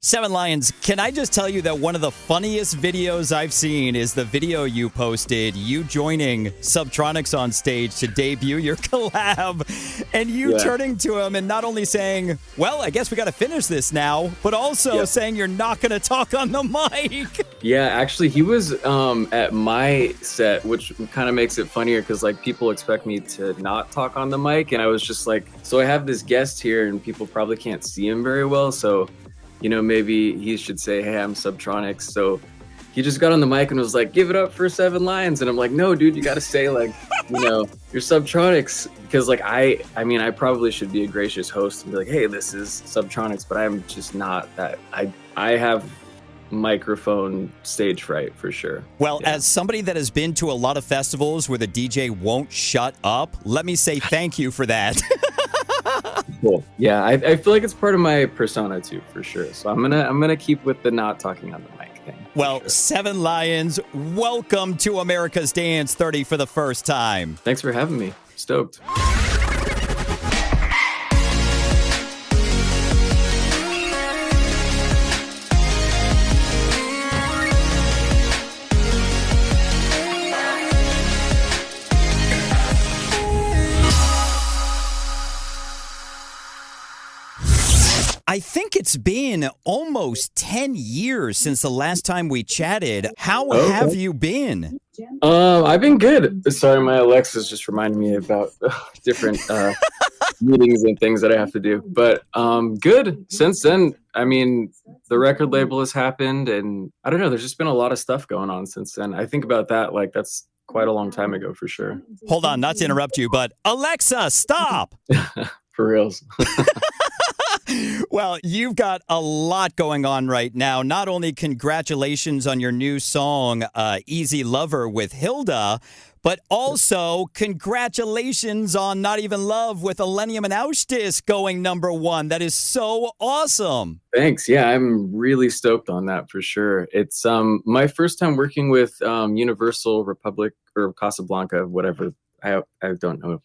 Seven Lions, can I just tell you that one of the funniest videos I've seen is the video you posted, you joining Subtronics on stage to debut your collab, and you turning to him and not only saying, well, I guess we got to finish this now, but also saying you're not going to talk on the mic. Yeah, actually, he was at my set, which kind of makes it funnier because, like, people expect me to not talk on the mic, and I was just like, so I have this guest here, and people probably can't see him very well, so maybe he should say, hey, I'm Subtronics. So he just got on the mic and was like, give it up for Seven Lions. And I'm like, no, dude, you got to say, like, you're Subtronics. Because, like, I mean, I probably should be a gracious host and be like, hey, this is Subtronics. But I'm just not that. I have microphone stage fright for sure. Well, as somebody that has been to a lot of festivals where the DJ won't shut up, let me say thank you for that. Cool. Yeah, I feel like it's part of my persona too, for sure. So I'm gonna keep with the not talking on the mic thing. Well, sure. Seven Lions, welcome to America's Dance 30 for the first time. Thanks for having me. Stoked. I think it's been almost 10 years since the last time we chatted. How have you been? I've been good. Sorry, my Alexa's just reminding me about different meetings and things that I have to do. But good. Since then, I mean, the record label has happened, and I don't know, there's just been a lot of stuff going on since then. I think about that, like, that's quite a long time ago for sure. Hold on, not to interrupt you, but Alexa, stop! For reals. Well, you've got a lot going on right now. Not only congratulations on your new song, Easy Lover with Hilda, but also congratulations on Not Even Love with Illenium and ÁSDÍS going #1. That is so awesome. Thanks. Yeah, I'm really stoked on that for sure. It's my first time working with Universal Republic or Casablanca, whatever. I don't know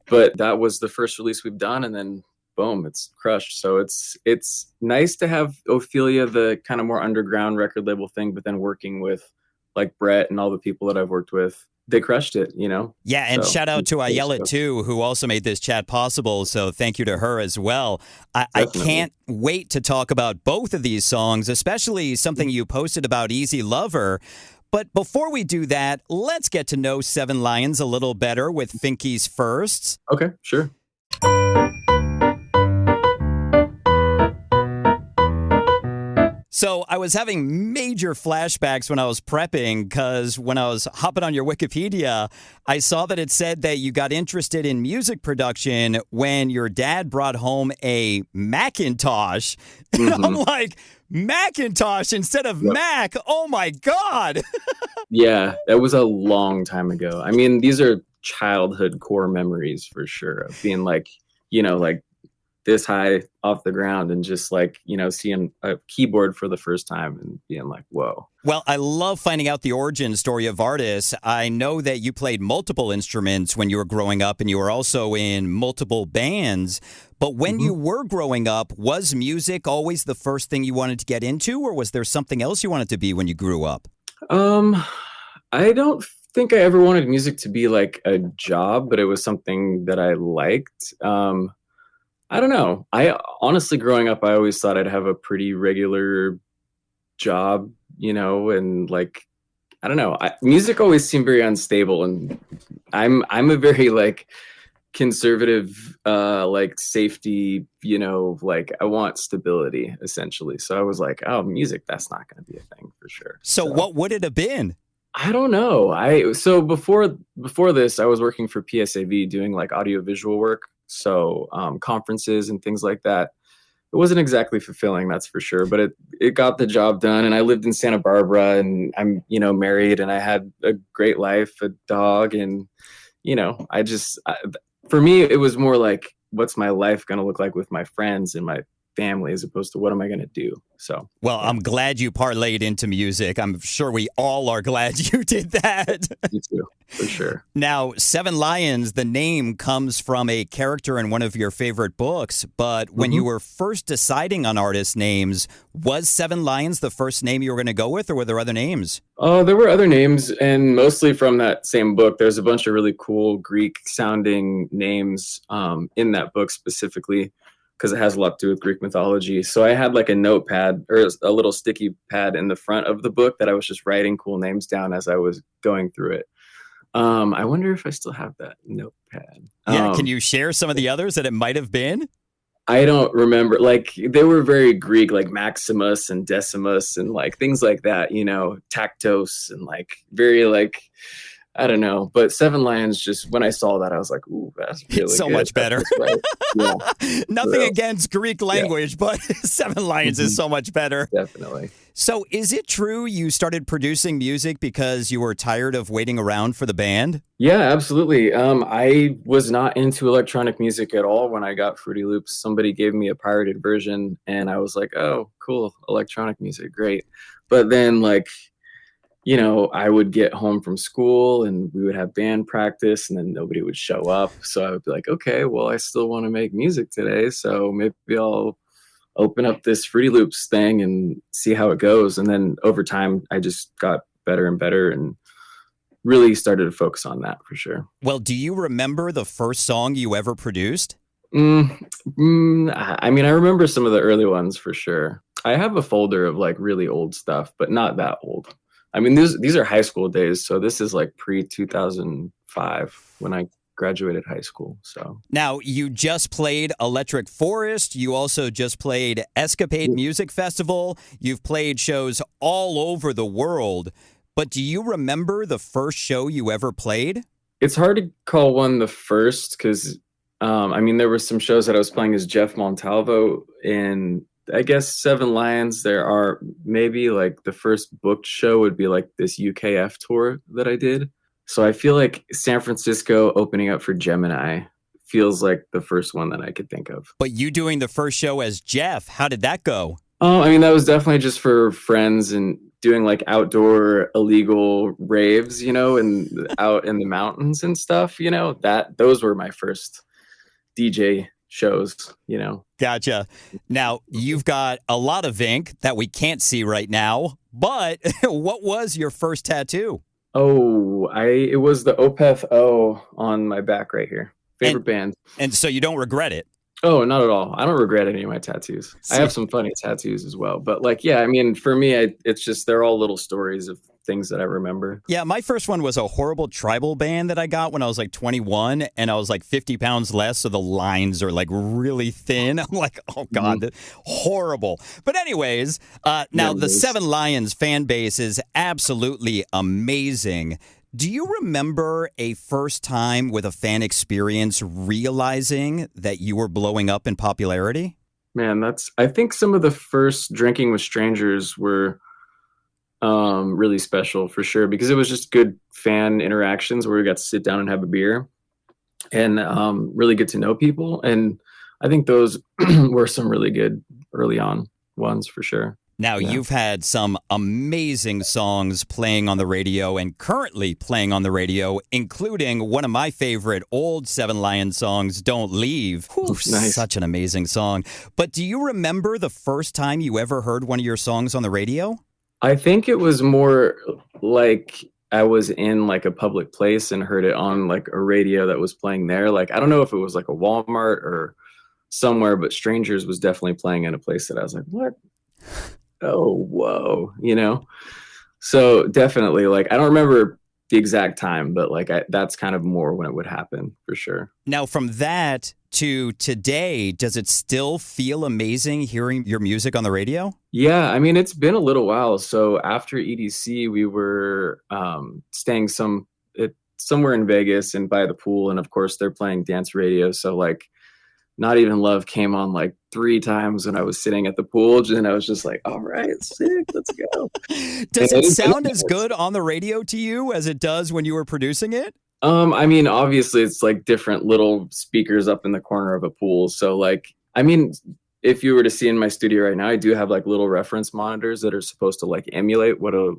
but that was the first release we've done, and then boom, it's crushed. So it's nice to have Ophelia, the kind of more underground record label thing, but then working with like Brett and all the people that I've worked with, they crushed it, Yeah, and shout out to Ayala too, who also made this chat possible. So thank you to her as well. I can't wait to talk about both of these songs, especially something you posted about Easy Lover. But before we do that, let's get to know Seven Lions a little better with Finky's firsts. Okay, sure. So I was having major flashbacks when I was prepping because when I was hopping on your Wikipedia, I saw that it said that you got interested in music production when your dad brought home a Macintosh. Mm-hmm. And I'm like, Macintosh instead of Mac? Oh, my God. Yeah, that was a long time ago. I mean, these are childhood core memories for sure of being like, like this high off the ground and just like, seeing a keyboard for the first time and being like, whoa. Well, I love finding out the origin story of artists. I know that you played multiple instruments when you were growing up and you were also in multiple bands. But when you were growing up, was music always the first thing you wanted to get into, or was there something else you wanted to be when you grew up? I don't think I ever wanted music to be like a job, but it was something that I liked. I don't know. I honestly, growing up, I always thought I'd have a pretty regular job, and like, I don't know. Music always seemed very unstable, and I'm a very like conservative, like safety, like I want stability essentially. So I was like, oh, music, that's not going to be a thing for sure. So what would it have been? I don't know. So before this, I was working for PSAV doing like audiovisual work. So conferences and things like that. It wasn't exactly fulfilling, that's for sure, but it got the job done. And I lived in Santa Barbara, and I'm, married, and I had a great life, a dog, and, for me, it was more like, what's my life going to look like with my friends and my family as opposed to what am I going to do. So, Well, I'm glad you parlayed into music. I'm sure we all are glad you did that. me too, for sure. Now, Seven Lions, the name comes from a character in one of your favorite books. But when you were first deciding on artist names, was Seven Lions the first name you were going to go with, or were there other names? Oh, there were other names, and mostly from that same book. There's a bunch of really cool Greek-sounding names in that book specifically, because it has a lot to do with Greek mythology. So I had like a notepad or a little sticky pad in the front of the book that I was just writing cool names down as I was going through it. I wonder if I still have that notepad. Yeah, can you share some of the others that it might have been? I don't remember. Like, they were very Greek, like Maximus and Decimus and like things like that, you know, Tactos and like very like, I don't know. But Seven Lions, just when I saw that, I was like, ooh, that's really It's so good. much better. That's right. Yeah, Nothing real. against Greek language, but Seven Lions is so much better. Definitely. So is it true you started producing music because you were tired of waiting around for the band? Yeah, absolutely. I was not into electronic music at all when I got Fruity Loops. Somebody gave me a pirated version, and I was like, oh, cool, electronic music, great. But then, like, you know, I would get home from school and we would have band practice and then nobody would show up. So I would be like, okay, well, I still want to make music today. So maybe I'll open up this Fruity Loops thing and see how it goes. And then over time, I just got better and better and really started to focus on that for sure. Well, do you remember the first song you ever produced? I mean, I remember some of the early ones for sure. I have a folder of like really old stuff, but not that old. I mean, these are high school days, so this is like pre-2005 when I graduated high school. So Now, you just played Electric Forest. You also just played Escapade Music Festival. You've played shows all over the world. But do you remember the first show you ever played? it's hard to call one the first because, I mean, there were some shows that I was playing as Jeff Montalvo in, I guess, Seven Lions. There are maybe like the first booked show would be like this UKF tour that I did. So I feel like San Francisco opening up for Gemini feels like the first one that I could think of. But you doing the first show as Jeff, how did that go? Oh, I mean, that was definitely just for friends and doing like outdoor illegal raves, you know, and out in the mountains and stuff, you know, those were my first DJ shows, you know. Gotcha. Now, you've got a lot of ink that we can't see right now, but what was your first tattoo? Oh, it was the Opeth O on my back right here. Favorite band. And so you don't regret it? Oh, not at all. I don't regret any of my tattoos. I have some funny tattoos as well. But like, yeah, I mean, for me, it's just, they're all little stories of things that I remember. Yeah, my first one was a horrible tribal band that I got when I was like 21 and I was like 50 pounds less. So the lines are like really thin. I'm like, oh God, horrible. But anyways, now the Seven Lions fan base is absolutely amazing. Do you remember a first time with a fan experience realizing that you were blowing up in popularity? Man, I think some of the first Drinking with Strangers were really special for sure, because it was just good fan interactions where we got to sit down and have a beer and really get to know people. And I think those were some really good early on ones for sure. Now, you've had some amazing songs playing on the radio and currently playing on the radio, including one of my favorite old Seven Lions songs, Don't Leave. Whew, nice. Such an amazing song. But do you remember the first time you ever heard one of your songs on the radio? I think it was more like I was in like a public place and heard it on like a radio that was playing there. Like, I don't know if it was like a Walmart or somewhere, but Strangers was definitely playing in a place that I was like, what? Oh, whoa, you know? So definitely, like, I don't remember the exact time, but like that's kind of more when it would happen for sure. Now, from that to today, does it still feel amazing hearing your music on the radio? Yeah, I mean, it's been a little while. So after EDC, we were staying somewhere in Vegas and by the pool. And of course, they're playing dance radio. So like, Not Even Love came on like 3 times when I was sitting at the pool, and I was just like, all right, sick, let's go. Does it sound as good on the radio to you as it does when you were producing it? I mean, obviously it's like different little speakers up in the corner of a pool. So like, I mean, if you were to see in my studio right now, I do have like little reference monitors that are supposed to like emulate what a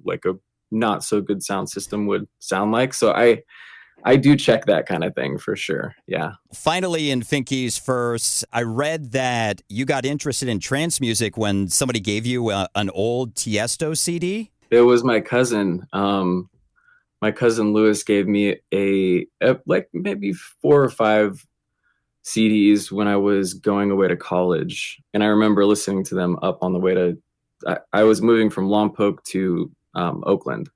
not so good sound system would sound like. So I do check that kind of thing for sure. Yeah. Finally, in Finky's verse, I read that you got interested in trance music when somebody gave you an old Tiesto CD. It was my cousin. My cousin Lewis gave me a like maybe 4 or 5 CDs when I was going away to college, and I remember listening to them up on the way to. I was moving from Lompoc to Oakland,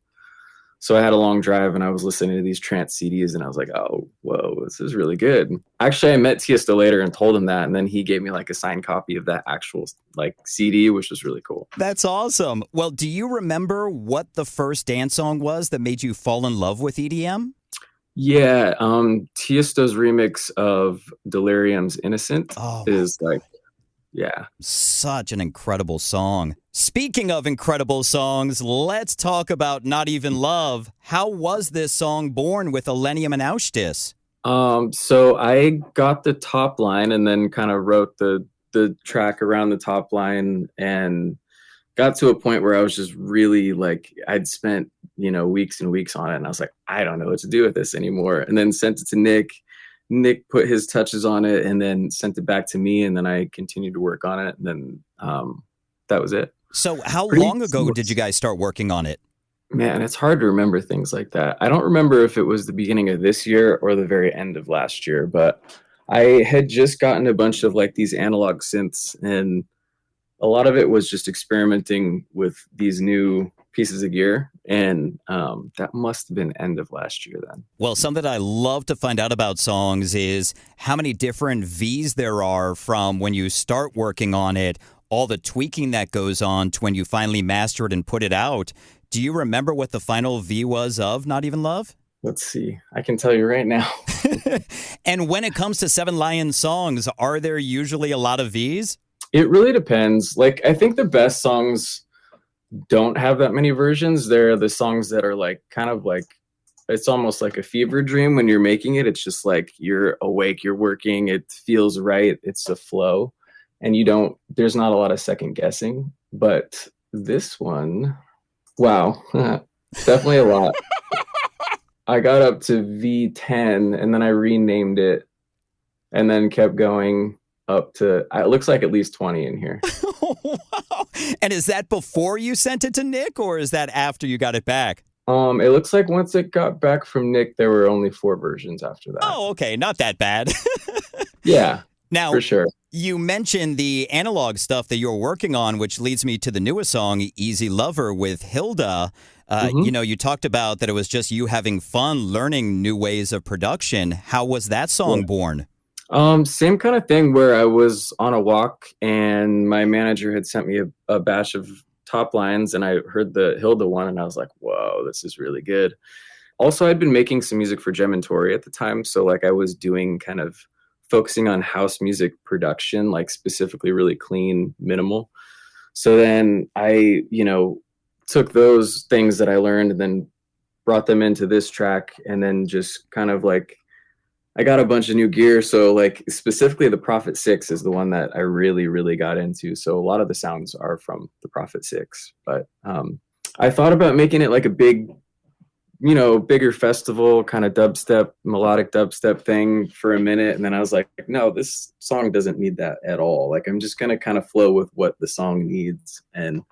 so I had a long drive, and I was listening to these trance CDs, and I was like, "Oh, whoa, this is really good." Actually, I met Tiesto later and told him that, and then he gave me like a signed copy of that actual like CD, which was really cool. That's awesome. Well, do you remember what the first dance song was that made you fall in love with EDM? Yeah, Tiesto's remix of Delirium's "Innocent" is like, yeah. Such an incredible song. Speaking of incredible songs, let's talk about Not Even Love. How was this song born with Illenium and ÁSDÍS? So I got the top line and then kind of wrote the track around the top line, and got to a point where I was just really like, I'd spent, weeks and weeks on it, and I was like, I don't know what to do with this anymore. And then sent it to Nick. Nick put his touches on it and then sent it back to me, and then I continued to work on it, and then that was it. So how long ago did you guys start working on it? Man, it's hard to remember things like that. I don't remember if it was the beginning of this year or the very end of last year, but I had just gotten a bunch of like these analog synths, and a lot of it was just experimenting with these new pieces of gear, and that must have been end of last year then. Well, something I love to find out about songs is how many different V's there are from when you start working on it, all the tweaking that goes on to when you finally master it and put it out. Do you remember what the final V was of Not Even Love? Let's see. I can tell you right now. And when it comes to Seven Lions songs, are there usually a lot of V's? It really depends. Like, I think the best songs don't have that many versions. They're the songs that are like kind of like, it's almost like a fever dream when you're making it. It's just like you're awake, you're working, it feels right, it's a flow, and there's not a lot of second guessing. But this one, wow, definitely a lot. I got up to V10 and then I renamed it and then kept going up to, it looks like at least 20 in here. Wow. And is that before you sent it to Nick, or is that after you got it back? It looks like once it got back from Nick, there were only 4 versions after that. Oh, okay. Not that bad. Yeah, now, for sure. You mentioned the analog stuff that you're working on, which leads me to the newest song, Easy Lover with Hilda. You talked about that it was just you having fun learning new ways of production. How was that song born? Same kind of thing, where I was on a walk and my manager had sent me a batch of top lines, and I heard the Hilda one and I was like, whoa, this is really good. Also, I'd been making some music for Gem and Tori at the time. So like I was doing kind of focusing on house music production, like specifically really clean, minimal. So then I, took those things that I learned and then brought them into this track, and then just kind of like, I got a bunch of new gear. So like specifically the Prophet 6 is the one that I really, really got into. So a lot of the sounds are from the Prophet 6, but I thought about making it like a big, bigger festival kind of dubstep, melodic dubstep thing for a minute. And then I was like, no, this song doesn't need that at all. Like, I'm just going to kind of flow with what the song needs. And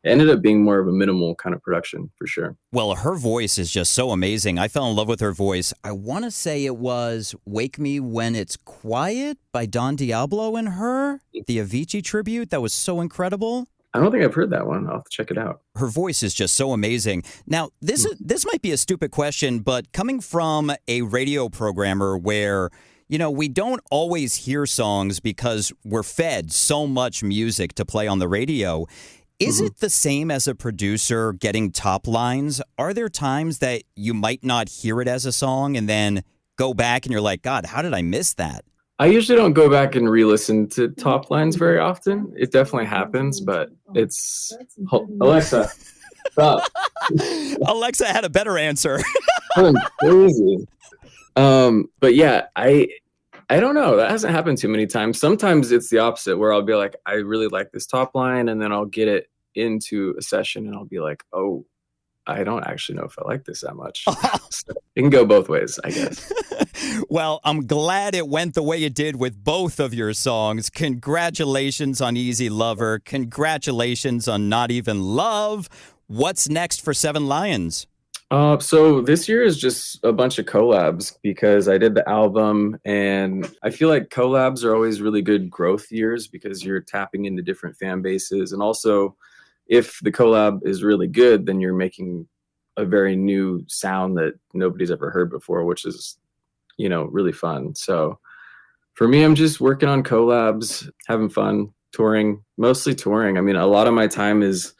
it ended up being more of a minimal kind of production for sure. Well, her voice is just so amazing. I fell in love with her voice. I want to say it was Wake Me When It's Quiet by Don Diablo and her, the Avicii tribute. That was so incredible. I don't think I've heard that one. I'll have to check it out. Her voice is just so amazing. Now, this might be a stupid question, but coming from a radio programmer where, we don't always hear songs because we're fed so much music to play on the radio. Is it the same as a producer getting top lines? Are there times that you might not hear it as a song and then go back and you're like, God, how did I miss that? I usually don't go back and re-listen to top lines very often. It definitely happens, but it's... Alexa, stop. Alexa had a better answer. Crazy. But yeah, I don't know. That hasn't happened too many times. Sometimes it's the opposite where I'll be like, I really like this top line, and then I'll get it into a session and I'll be like, oh, I don't actually know if I like this that much. So it can go both ways, I guess. Well, I'm glad it went the way it did with both of your songs. Congratulations on Easy Lover. Congratulations on Not Even Love. What's next for Seven Lions? So this year is just a bunch of collabs because I did the album, and I feel like collabs are always really good growth years because you're tapping into different fan bases. And also, if the collab is really good, then you're making a very new sound that nobody's ever heard before, which is, really fun. So for me, I'm just working on collabs, having fun, touring, mostly touring. I mean, a lot of my time is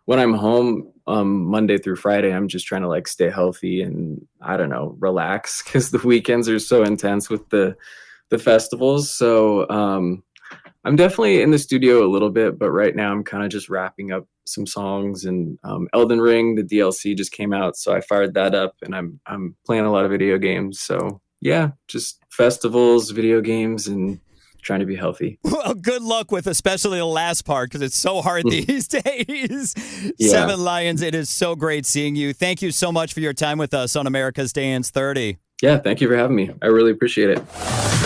when I'm home Monday through Friday. I'm just trying to like stay healthy and I don't know, relax because the weekends are so intense with the festivals. So I'm definitely in the studio a little bit, but right now I'm kind of just wrapping up some songs, and Elden Ring, the DLC just came out, so I fired that up, and I'm playing a lot of video games. So yeah, just festivals, video games, and trying to be healthy. Well, good luck with especially the last part because it's so hard these days. Yeah. Seven Lions, it is so great seeing you. Thank you so much for your time with us on America's Dance 30. Yeah, thank you for having me. I really appreciate it.